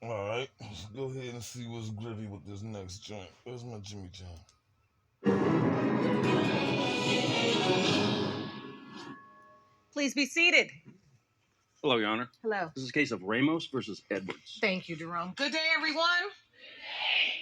Alright, let's go ahead and see what's gritty with this next joint. Where's my Jimmy John? Please be seated. Hello, Your Honor. Hello. This is a case of Ramos versus Edwards. Thank you, Jerome. Good day, everyone.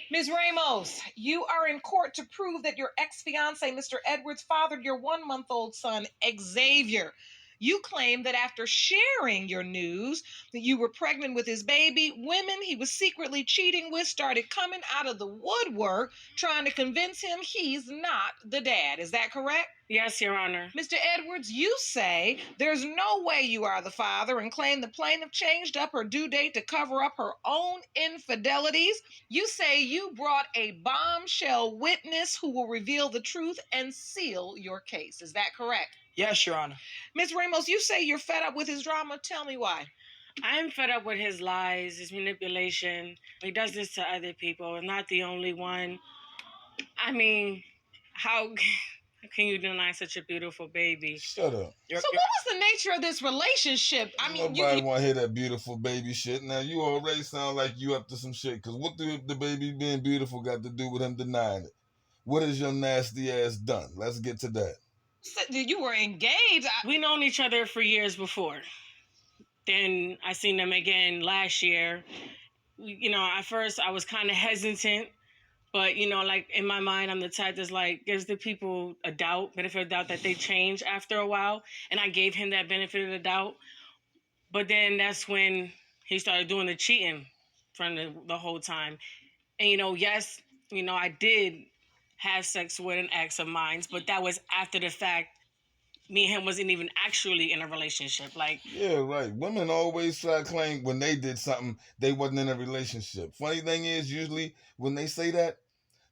Ms. Ramos, you are in court to prove that your ex-fiance, Mr. Edwards, fathered your 1-month-old son, Xavier. You claim that after sharing your news that you were pregnant with his baby, women he was secretly cheating with started coming out of the woodwork trying to convince him he's not the dad. Is that correct? Yes, Your Honor. Mr. Edwards, you say there's no way you are the father and claim the plaintiff changed up her due date to cover up her own infidelities. You say you brought a bombshell witness who will reveal the truth and seal your case. Is that correct? Yes, Your Honor. Ms. Ramos, you say you're fed up with his drama. Tell me why. I'm fed up with his lies, his manipulation. He does this to other people. I'm not the only one. I mean, how can you deny such a beautiful baby? Shut up. So what was the nature of this relationship? I mean, Nobody want to hear that beautiful baby shit. Now, you already sound like you up to some shit, because what do the baby being beautiful got to do with him denying it? What has your nasty ass done? Let's get to that. You were engaged. We known each other for years before. Then I seen them again last year. At first I was kind of hesitant, but like in my mind, I'm the type that's like gives the people benefit of doubt that they change after a while, and I gave him that benefit of the doubt. But then that's when he started doing the cheating from the whole time. And yes, I did have sex with an ex of mine, but that was after the fact. Me and him wasn't even actually in a relationship. Yeah, right. Women always try to claim when they did something, they wasn't in a relationship. Funny thing is, usually when they say that,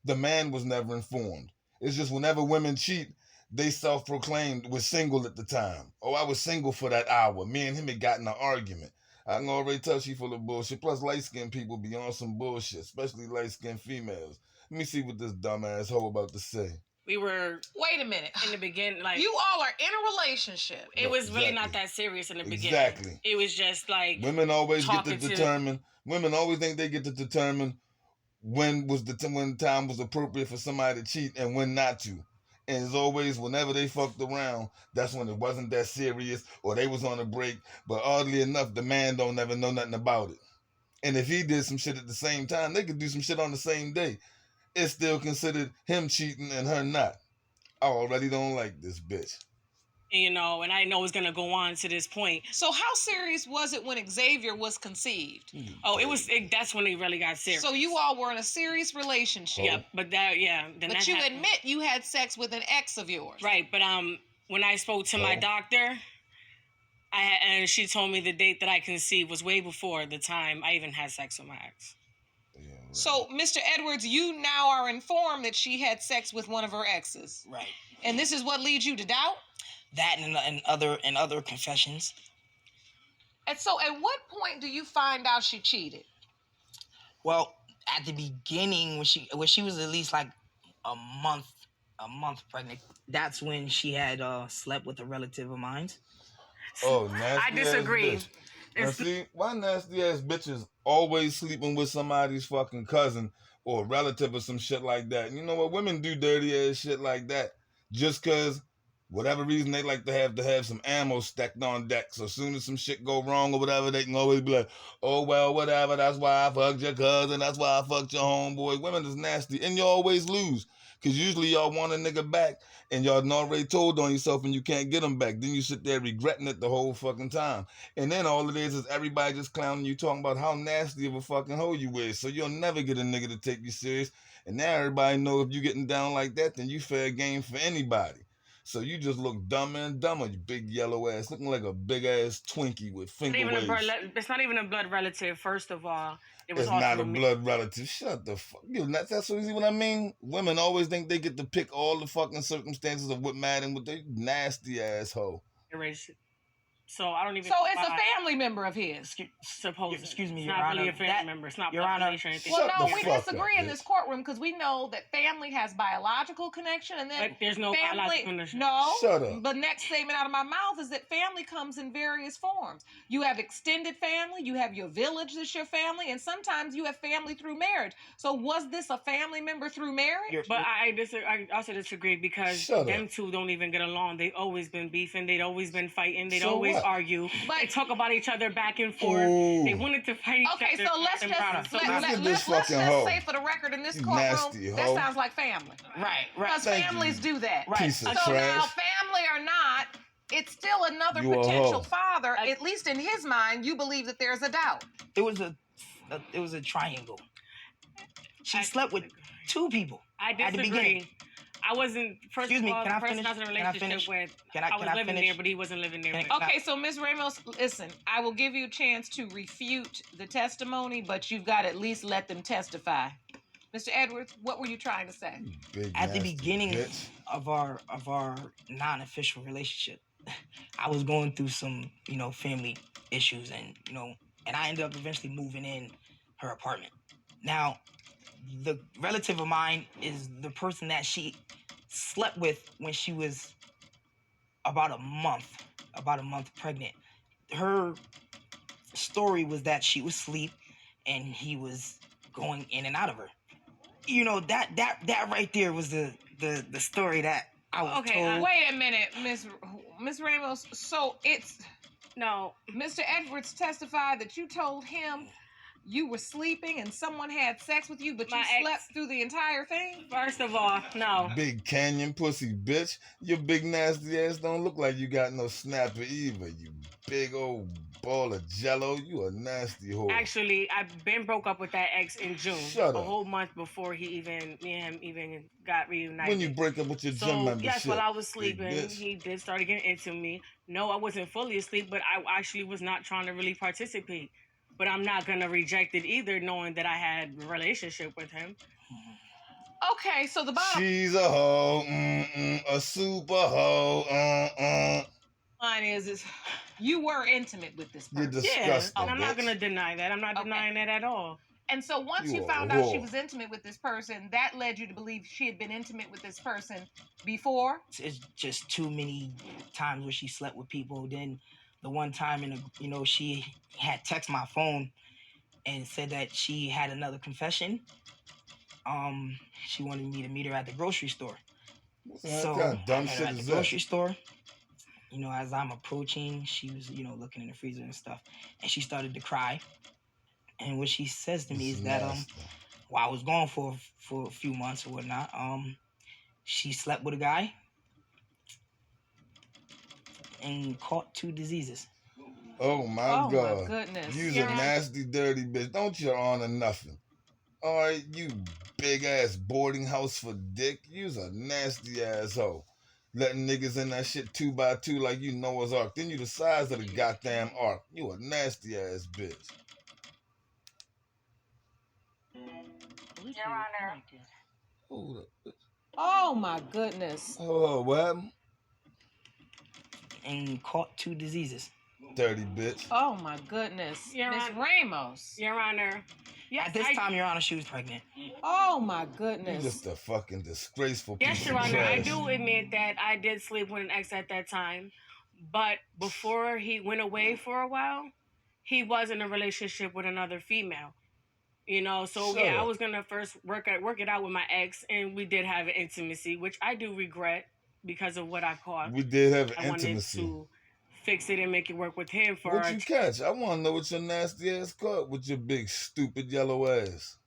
the man was never informed. It's just whenever women cheat, they self-proclaimed was single at the time. Oh, I was single for that hour. Me and him had gotten an argument. I can already tell she full of bullshit. Plus, light-skinned people be on some bullshit, especially light-skinned females. Let me see what this dumbass hoe about to say. We were... Wait a minute. In the beginning, you all are in a relationship. It was really not that serious in the beginning. Exactly. It was just like... Women always get to determine... Women always think they get to determine when time was appropriate for somebody to cheat and when not to. And it's always, whenever they fucked around, that's when it wasn't that serious or they was on a break. But oddly enough, the man don't ever know nothing about it. And if he did some shit at the same time, they could do some shit on the same day. It's still considered him cheating and her not. I already don't like this bitch. And I know it's going to go on to this point. So how serious was it when Xavier was conceived? That's when it really got serious. So you all were in a serious relationship. Yeah, but But you admit you had sex with an ex of yours. Right, but when I spoke to my doctor, and she told me the date that I conceived was way before the time I even had sex with my ex. Yeah, right. So, Mr. Edwards, you now are informed that she had sex with one of her exes. Right. And this is what leads you to doubt? That and other confessions. And so, at what point do you find out she cheated? Well, at the beginning, when she was at least like a month pregnant, that's when she had slept with a relative of mine. Oh, nasty. I disagree. Now see, why nasty ass bitches always sleeping with somebody's fucking cousin or relative or some shit like that? You know what? Women do dirty ass shit like that just cause whatever reason they like to have some ammo stacked on deck. So as soon as some shit go wrong or whatever, they can always be like, oh well, whatever. That's why I fucked your cousin. That's why I fucked your homeboy. Women is nasty, and you always lose. Because usually y'all want a nigga back and y'all already told on yourself and you can't get him back. Then you sit there regretting it the whole fucking time. And then all it is everybody just clowning you, talking about how nasty of a fucking hoe you is. So you'll never get a nigga to take you serious. And now everybody know if you getting down like that, then you fair game for anybody. So you just look dumber and dumber, you big yellow ass, looking like a big ass Twinkie with finger waves. It's not even a blood relative, first of all. It's not a blood relative. Shut the fuck. That's so easy what I mean. Women always think they get to pick all the fucking circumstances of what matter with their nasty asshole. So I don't even. So it's a family member of his. Supposedly. Excuse me, it's Your not Honor. really a family member. It's not Your Honor. population or anything. Well, Shut no, the we fuck disagree up, in bitch. this courtroom because we know that family has biological connection and then But there's no biological connection. No, Shut up. the next statement out of my mouth is that family comes in various forms. You have extended family, you have your village that's your family, and sometimes you have family through marriage. So was this a family member through marriage? But I also disagree because Shut them up. two don't even get along. They've always been beefing. They'd always been fighting. They'd So always what? argue. But- They talk about each other back and forth. Ooh. They wanted to fight each Okay, other. so let's and just proud. So Look at this let's fucking just hoe. say for the record in this You courtroom, nasty that hoe. sounds like family. Right. Because Thank families you. do that. Right. Piece of So now, trash. family or not, it's still another You a potential hoe. father. At least in his mind, you believe that there's a doubt. It was a triangle. She slept with two people. I at the disagree. beginning. I wasn't. First Excuse of me, all, can the I person finish? I was in a Can I relationship finish? with, Can I was finish? living there, but he wasn't living there. Can with I- me. Okay, so Ms. Ramos, listen, I will give you a chance to refute the testimony, but you've got to at least let them testify. Mr. Edwards, what were you trying to say? Big At the nasty beginning bitch. of our non-official relationship, I was going through some, family issues, and I ended up eventually moving in her apartment. Now, the relative of mine is the person that she slept with when she was about a month pregnant. Her story was that she was asleep and he was going in and out of her. That right there was the story that I was told. Wait a minute, Miss Ramos. So it's No, Mr. Edwards testified that you told him you were sleeping and someone had sex with you, but you My ex- slept through the entire thing? first of all, no. Big canyon pussy bitch. Your big nasty ass don't look like you got no snapper either. You big old ball of jello. You a nasty whore. Actually, I've been broke up with that ex in June. Shut a up. whole month before me and him even got reunited. When you break up with your So, gym membership. yes, while I was big sleeping, bitch. he did start getting into me. No, I wasn't fully asleep, but I actually was not trying to really participate. But I'm not going to reject it either, knowing that I had a relationship with him. Okay, so the bottom She's a hoe. A super hoe. line is you were intimate with this You're person. disgusting, And I'm not bitch. going to deny that. I'm not Okay. denying that at all. And so once You you a found out she whore. was intimate with this person, that led you to believe she had been intimate with this person before? It's just too many times where she slept with people. Then the one time she had text my phone and said that she had another confession. She wanted me to meet her at the grocery store. What So kind of dumb I met her shit at the is grocery that? store. As I'm approaching, she was, looking in the freezer and stuff, and she started to cry. And what she says to me It's is that nasty. while I was gone for a few months or whatnot, she slept with a guy and caught 2 diseases. Oh my Oh God. my goodness. You's Your a Honor. nasty, dirty bitch. Don't your honor nothing. All right, you big ass boarding house for dick. You's a nasty asshole. Letting niggas in that shit 2 by 2 like you Noah's Ark. Then you the size of the goddamn ark. You a nasty ass bitch. Your Honor. Hold up. Oh my goodness. Oh, what happened? And caught 2 diseases. Dirty bitch. Oh my goodness. Your Miss Honor. Ramos. Your Honor. Yes, At this time, Your Honor, she was pregnant. Oh my You goodness. just a fucking disgraceful Yes, piece Your of Honor, I trash. do admit that I did sleep with an ex at that time. But before he went away for a while, he was in a relationship with another female. So Shut yeah, I up. was gonna first work it out with my ex, and we did have an intimacy, which I do regret because of what I caught. We did have I wanted intimacy. to fix it and make it work with him for What'd you catch? I want to know what your nasty ass caught with your big stupid yellow ass.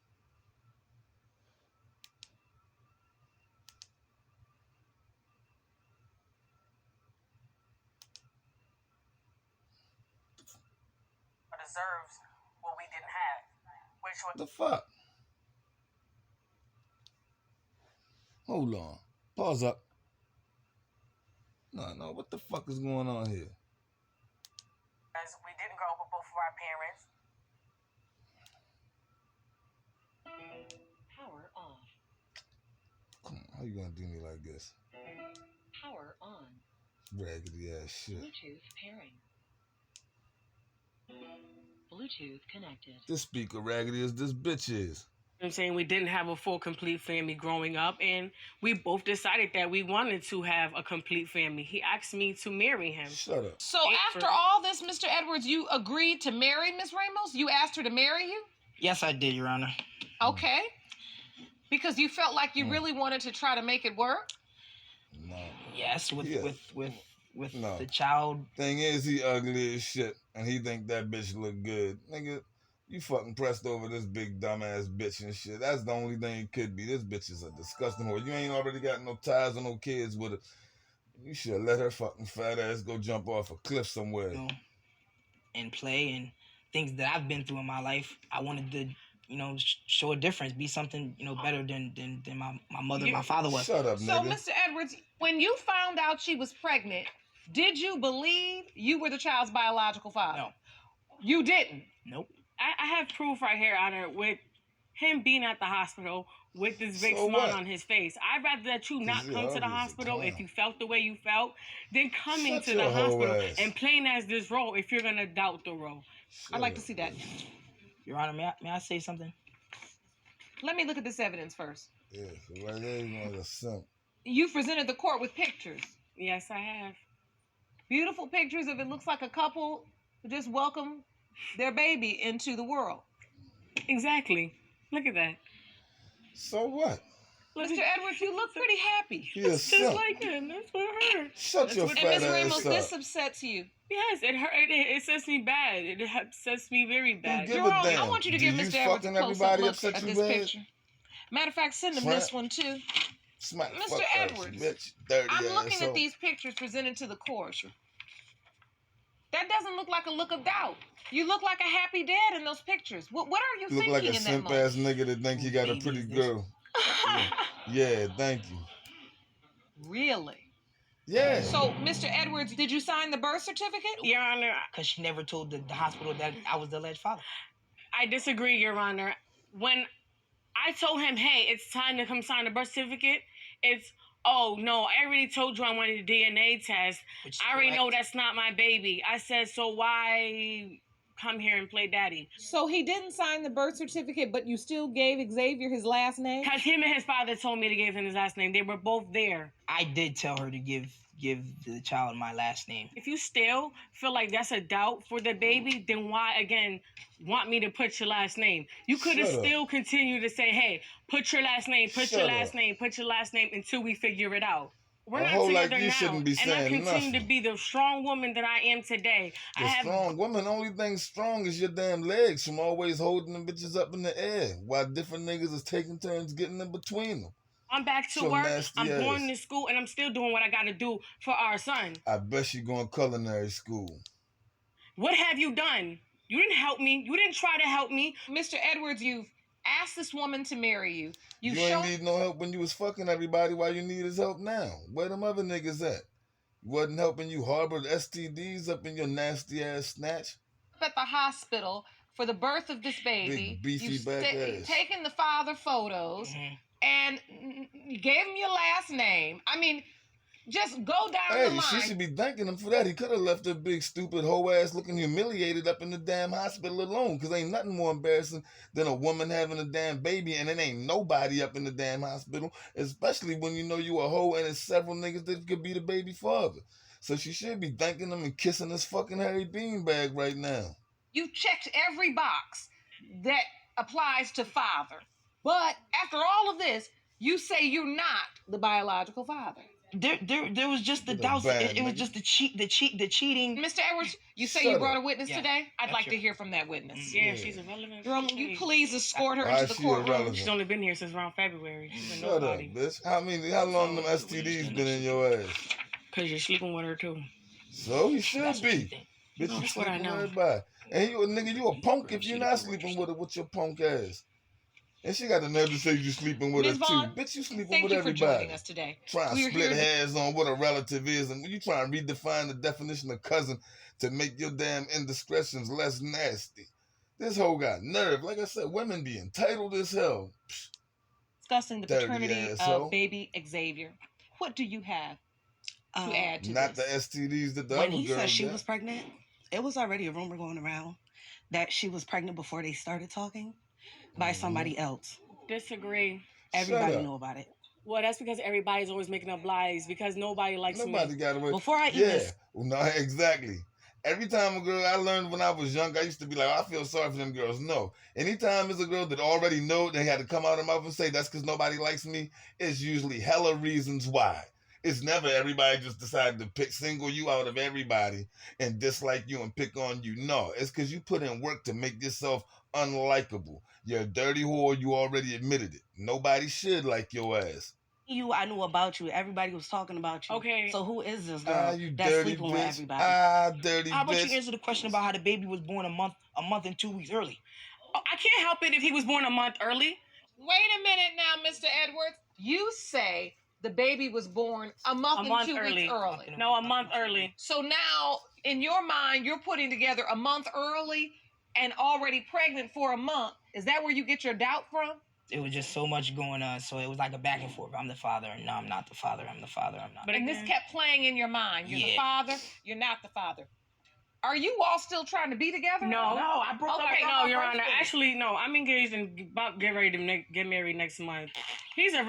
deserves what we didn't have, which was The fuck? Hold on. Pause up. No, what the fuck is going on here? because we didn't grow up with both of our parents. Power off. Come on, how you gonna do me like this? Power on. Raggedy ass shit. Bluetooth pairing. Bluetooth connected. This speaker raggedy as this bitch is. I'm saying we didn't have a full, complete family growing up, and we both decided that we wanted to have a complete family. He asked me to marry him. Shut up. So after all this, Mr. Edwards, you agreed to marry Ms. Ramos? You asked her to marry you? Yes, I did, Your Honor. Okay. Because you felt like you really wanted to try to make it work? No. Yes, with No. the child. Thing is, he ugly as shit, and he think that bitch look good. Nigga, you fucking pressed over this big dumbass bitch and shit. That's the only thing it could be. This bitch is a disgusting whore. You ain't already got no ties or no kids with her. You should let her fucking fat ass go jump off a cliff somewhere. You know, and play and things that I've been through in my life. I wanted to, show a difference, be something, better than my mother, my father was. Shut up, So, nigga. Mr. Edwards, when you found out she was pregnant, did you believe you were the child's biological father? No. You didn't? Nope. I have proof right here, Honor, with him being at the hospital with this big So smile what? on his face. I'd rather that you not He's come to the obvious a hospital if clown. you felt the way you felt than coming Shut to your the hoe hospital ass. and playing as this role if you're going to doubt the role. I'd like to see that. Your Honor, may I say something? Let me look at this evidence first. Yeah, so right there you want a simp. You presented the court with pictures. Yes, I have. Beautiful pictures of it looks like a couple who just welcomed their baby into the world. Exactly. Look at that. So what? Mr. Edwards, you look pretty happy. He a It's simp. just like him. That's what hurt. Shut your And fat Ms. Ramos, ass this up. upsets you. Yes, it hurt. It sets me bad. It upsets me very bad. give a Jerome, damn. I want you to Do give you Mr. Edwards a fucking close-up everybody look upset at you this bad? picture. Matter of fact, send him Tramp. this one too. Smack Mr. fuck Edwards, ass, bitch. Dirty I'm looking asshole. at these pictures presented to the court. That doesn't look like a look of doubt. You look like a happy dad in those pictures. What are you Look thinking like a in that simp moment? ass nigga that think he got a Baby pretty is this. girl. Yeah, thank you. Really? Yeah. So, Mr. Edwards, did you sign the birth certificate? Your Honor, Because she never told the hospital that I was the alleged father. I disagree, Your Honor. When I told him, hey, it's time to come sign the birth certificate, it's, oh, no, I already told you I wanted a DNA test. Which is I already know correct. that's not my baby. I said, so why come here and play daddy? So he didn't sign the birth certificate, but you still gave Xavier his last name? Because him and his father told me to give him his last name. They were both there. I did tell her to give the child my last name. If you still feel like that's a doubt for the baby, then why, again, want me to put your last name? You could have Shut up. still continued to say, hey, put your last name, put your Shut last up. name, put your last name until we figure it out. We're A not hoe like together you now, shouldn't be and I saying continue to nothing. be the strong woman that I am today. The I have strong woman, only thing strong is your damn legs from always holding them bitches up in the air while different niggas is taking turns getting in between them. I'm back to So work. nasty I'm ass. going to school, and I'm still doing what I got to do for our son. I bet she going culinary school. What have you done? You didn't help me. You didn't try to help me. Mr. Edwards, you've asked this woman to marry you. You You've ain't shown need no help when you was fucking everybody. Why you need his help now? Where them other niggas at? You wasn't helping you harbored STDs up in your nasty ass snatch? up at the hospital for the birth of this baby. Big beefy You've back ass. taken the father photos and you gave him your last name. I mean, just go down the Hey, she line. should be thanking him for that. He could have left her big, stupid, hoe ass looking humiliated up in the damn hospital alone. Because ain't nothing more embarrassing than a woman having a damn baby and it ain't nobody up in the damn hospital. Especially when you know you a hoe and it's several niggas that could be the baby father. So she should be thanking him and kissing his fucking hairy beanbag right now. You checked every box that applies to father. But after all of this, you say you're not the biological father. There was just the You're the doubts. bad It was nigga. just the cheating. Mr. Edwards, you say Shut you brought up. a witness Yeah, today? I'd that's like to true. hear from that witness. Yeah, Yeah. she's irrelevant. Jerome, you please escort her Why into the she courtroom. irrelevant? She's only been here since around February. She's been Shut up, nobody. bitch. How long them STDs been in your ass? Because you're sleeping with her, too. So he should That's what you be. think. Bitch, you That's what I sleeping with know. everybody. And you a nigga, you a punk if you're not sleeping with her with your punk ass. And she got the nerve to say you sleeping with Ms. her Vaughn, too. Bitch, you sleeping Thank with you for everybody. joining us today. Trying to We're split here to- hairs on what a relative is, and you trying to redefine the definition of cousin to make your damn indiscretions less nasty. This hoe got nerve. Like I said, women be entitled as hell. Discussing the Dirty paternity asshole. of baby Xavier. What do you have to add to Not this? the STDs that the When other he girl said she got. was pregnant, It was already a rumor going around that she was pregnant before they started talking by somebody else. Disagree. Everybody up. knew about it. Well, that's because everybody's always making up lies because nobody likes Nobody me. got away. Before I even Yeah, well, no, exactly. Every time a girl, I learned when I was young, I used to be like, I feel sorry for them girls. No. Anytime there's a girl that already know they had to come out of their mouth and say that's because nobody likes me, it's usually hella reasons why. It's never everybody just decided to single you out of everybody and dislike you and pick on you. No, it's because you put in work to make yourself unlikable. You're a dirty whore. You already admitted it. Nobody should like your ass. I knew about you. Everybody was talking about you. Okay. So who is this girl You that's dirty sleeping bitch. with everybody? Dirty How about bitch. you answer the question about how the baby was born a month and 2 weeks early? Oh, I can't help it if he was born a month early. Wait a minute now, Mr. Edwards. You say the baby was born a month and 2 weeks early. No, a month early. So now, in your mind, you're putting together a month early and already pregnant for a month. Is that where you get your doubt from? It was just so much going on, so it was like a back and forth. I'm the father, and no, I'm not the father. I'm the father. I'm not. But and this kept playing in your mind. You're the Yeah. father. You're not the father. Are you all still trying to be together? No, I broke up. Okay, no, no, Your first Honor. thing. Actually, no. I'm engaged and about to get ready to get married next month. He's a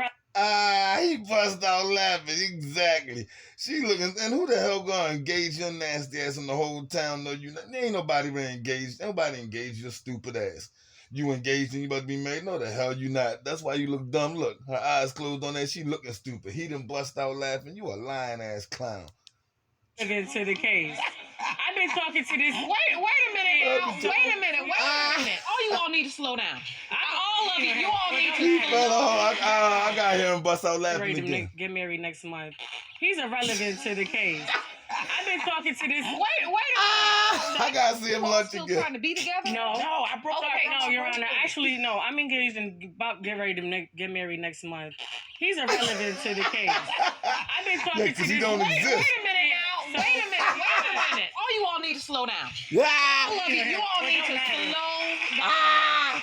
He bust out laughing. Exactly. She looking, and who the hell gonna engage your nasty ass in the whole town? No, there ain't nobody really engaged. Nobody engaged your stupid ass. You engaged and you about to be married? No, the hell you not. That's why you look dumb. Look, her eyes closed on that. She looking stupid. He done bust out laughing. You a lying ass clown. into the case. I've been talking to this. Wait a minute now. Wait a minute. All you all need to slow down. All of you all need to slow down. I got him bust out laughing Ready again. to get married next month. He's irrelevant to the case. I've been talking to this. Wait a minute. I gotta see him You all lunch still again. trying to be together? No, I broke up. no, Your Honor. Actually, no. I'm engaged and about to get ready to get married next month. He's irrelevant to the case. I've been talking to because he this. don't Wait exist. a minute now. Wait a minute. All you all need to slow down. Yeah. All of you all need to slow down.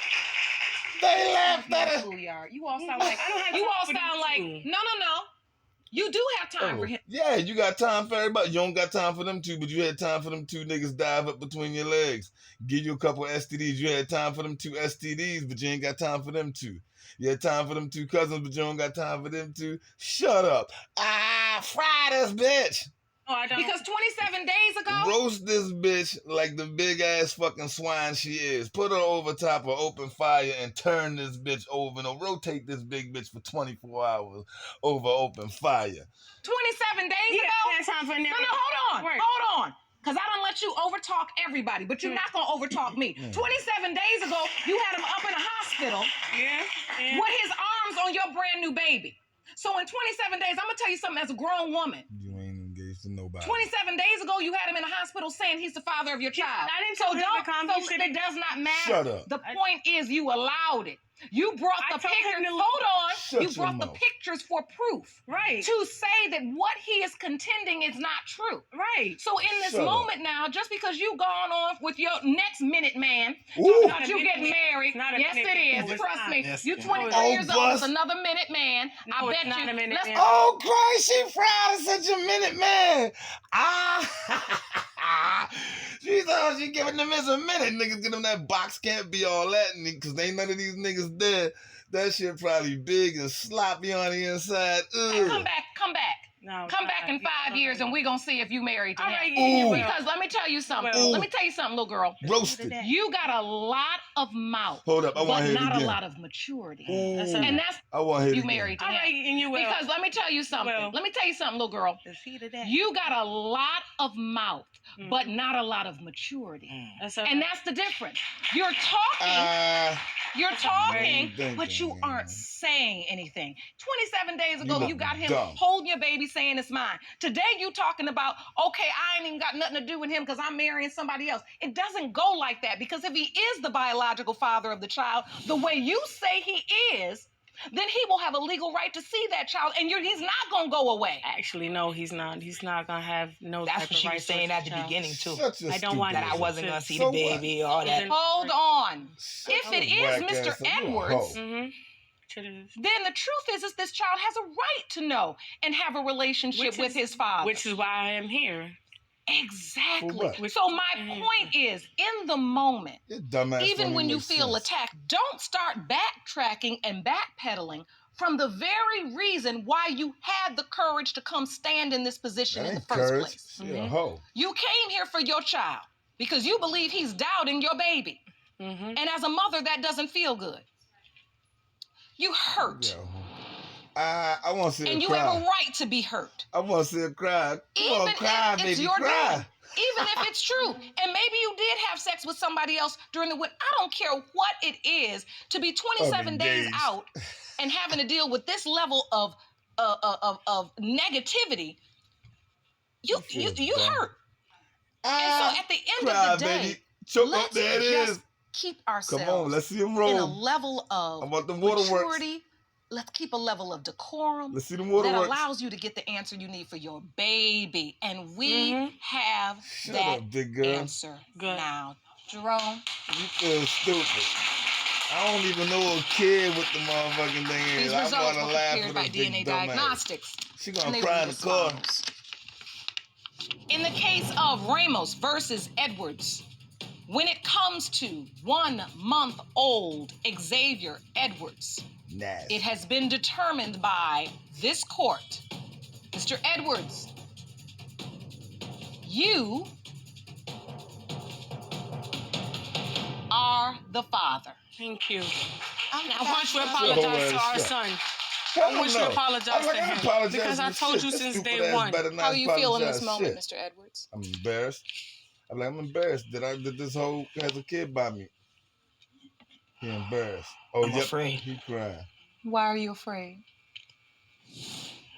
They laughed at her. Schoolyard. You all sound like I don't have you time all for sound this like too. no. You do have time for him. Yeah, you got time for everybody. You don't got time for them two, but you had time for them two niggas dive up between your legs. Give you a couple STDs. You had time for them two STDs, but you ain't got time for them two. You had time for them two cousins, but you don't got time for them two. Shut up. Fry this bitch. No, I don't. Because 27 days ago, Roast this bitch like the big ass fucking swine she is. Put her over top of open fire and turn this bitch over. No, rotate this big bitch for 24 hours over open fire. 27 days ago. That's time for No, hold on. Because I don't let you overtalk everybody, but you're not going to overtalk me. 27 days ago, you had him up in a hospital Yeah. with his arms on your brand new baby. So in 27 days, I'm going to tell you something as a grown woman. You ain't engaged to nobody. 27 days ago, you had him in a hospital saying he's the father of your child. I didn't So tell him to come. He so said it does not matter. Shut up. The point is you allowed it. You brought I the told him pictures. to Hold on. Shut You your brought the mouth. pictures for proof. Right. To say that what he is contending is not true. Right. So in this Shut up. moment now, just because you've gone off with your next minute man, Ooh. about you getting married, Not a yes minute it man. is. It's Trust not. me. Yes, You're it is. 23 years old. bus. It's another minute man. No, I it's bet not you. a minute Let's man. Oh, Christ, she proud of such a minute, man. She thought she giving them as a minute. Niggas get them that box can't be all that, because ain't none of these niggas dead. That shit probably big and sloppy on the inside. Ugh. Come back. No. Come back in 5 years and we're going to see if you married to All him. right. Ooh. Because let me tell you something. Well- Let me tell you something, little girl. Roasted. You got a lot of mouth, Hold up, I want but to hear it not again. a lot of maturity. Ooh. And that's I want to hear it you again. married to All him. right, and you will. Because let me tell you something. Well- Let me tell you something, little girl. Is he to that? You got a lot of mouth, Mm. but not a lot of maturity. That's And that's the difference. You're talking, Thinking. but you aren't saying anything. 27 days ago, look you got him dumb. holding your baby saying it's mine. Today, you talking about, okay, I ain't even got nothing to do with him because I'm marrying somebody else. It doesn't go like that, because if he is the biological father of the child, the way you say he is, then he will have a legal right to see that child, and he's not going to go away. Actually, no, he's not. He's not gonna have no That's type what of she right was saying to at the child. beginning too. Such a I don't want That I stupid wasn't ass. gonna see So the what? baby, all that. Then- Hold on. Shut If your it is whack Mr. ass up. You a Edwards, hoe. Mm-hmm. It is. then the truth is this child has a right to know and have a relationship Which with is- his father. Which is why I am here. Exactly. what? So my point is, in the moment, Your dumbass even don't when you make feel sense. attacked, don't start backtracking and backpedaling from the very reason why you had the courage to come stand in this position That in the ain't first courage. place. She a hoe. You came here for your child because you believe he's doubting your baby. And as a mother, that doesn't feel good. You hurt. Yo. I want to see her And you cry. have a right to be hurt. I want to see her cry. Come Even on, cry, if it's baby, your cry. doing. Even if it's true. And maybe you did have sex with somebody else during the week. I don't care what it is to be 27 days engaged. out and having to deal with this level of negativity. You hurt. And so at the end Cry, of the day, baby. Choke up, let's there it just is. keep ourselves Come on, let's see him in a roll. level of I want the waterworks. maturity. Let's keep a level of decorum Let's see the that waterworks. allows you to get the answer you need for your baby. And we have Shut that up, big girl. answer now. Jerome? You feel stupid. I don't even know a kid what the motherfucking thing These is. I results want to were laugh prepared at by this big DNA dumb ass. Diagnostics. She And gonna they cry read in the as car. follows. In the case of Ramos versus Edwards, when it comes to 1-month-old Xavier Edwards, Nasty. it has been determined by this court, Mr. Edwards, you are the father. Thank you. I'm I want you to Shut apologize to your our ass son. Hell I want you no. to apologize I'm like, to I him. apologize Because I for told shit. you This since stupid day ass one. better not How you feel in this apologize moment, shit. Mr. Edwards? I'm embarrassed. I'm like, I'm embarrassed that this hoe has a kid by me. He embarrassed. Oh, I'm yep. afraid. He crying. Why are you afraid?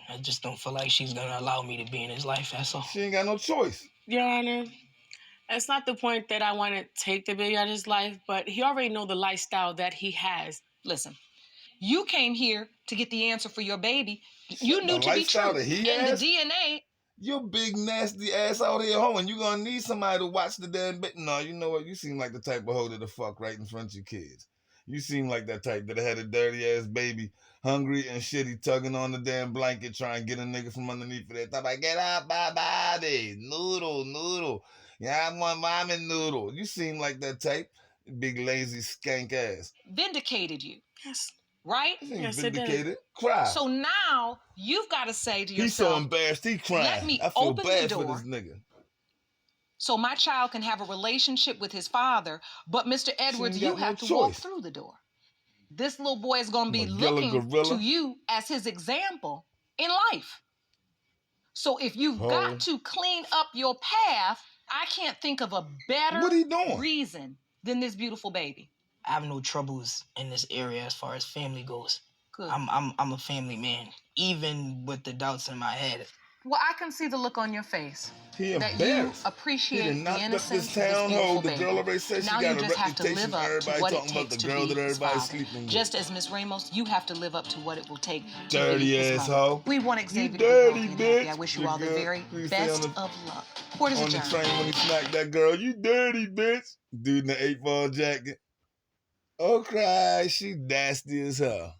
I just don't feel like she's gonna allow me to be in his life. That's all. She ain't got no choice. Your Honor, it's not the point that I want to take the baby out of his life, but he already know the lifestyle that he has. Listen, you came here to get the answer for your baby. You The knew to be lifestyle true. that he And has? the DNA. Your big nasty ass out here hoeing. You gonna need somebody to watch the damn bit. No, you know what? You seem like the type of hoe that'll fuck right in front of your kids. You seem like that type that had a dirty ass baby, hungry and shitty, tugging on the damn blanket, trying to get a nigga from underneath of that. Top like, get out my body, noodle. Yeah, I want mommy noodle. You seem like that type, big lazy skank ass. Vindicated you. Yes. Right? This ain't Yes, it did. vindicated. Cry. So now you've got to say to He's so yourself, embarrassed. He crying. let me I feel open the bad for door this nigga. so my child can have a relationship with his father. But Mr. Edwards, ain't you got no have to walk choice. through the door. This little boy is going to be Magilla looking gorilla. to you as his example in life. So if you've Oh. got to clean up your path, I can't think of a better What he doing? reason than this beautiful baby. I have no troubles in this area as far as family goes. Good. I'm a family man, even with the doubts in my head. Well, I can see the look on your face He that you embarrassed. He appreciate done the knocked up innocence this of this town beautiful hole. The baby. girl already said she Now got you a just have to reputation. live up to Everybody what it talking about takes the to girl be that his everybody's father. sleeping with. Just as Miss Ramos, you have to live up to what it will take to Dirty be his ass mother. hoe. We want You Xavier to be dirty healthy and bitch. happy. I wish you You all the good? very Please stay best on the- of luck. Court is On the adjourned. train when he smacked that girl. You dirty bitch. Dude in the 8-ball jacket. Oh, cry. She nasty as hell.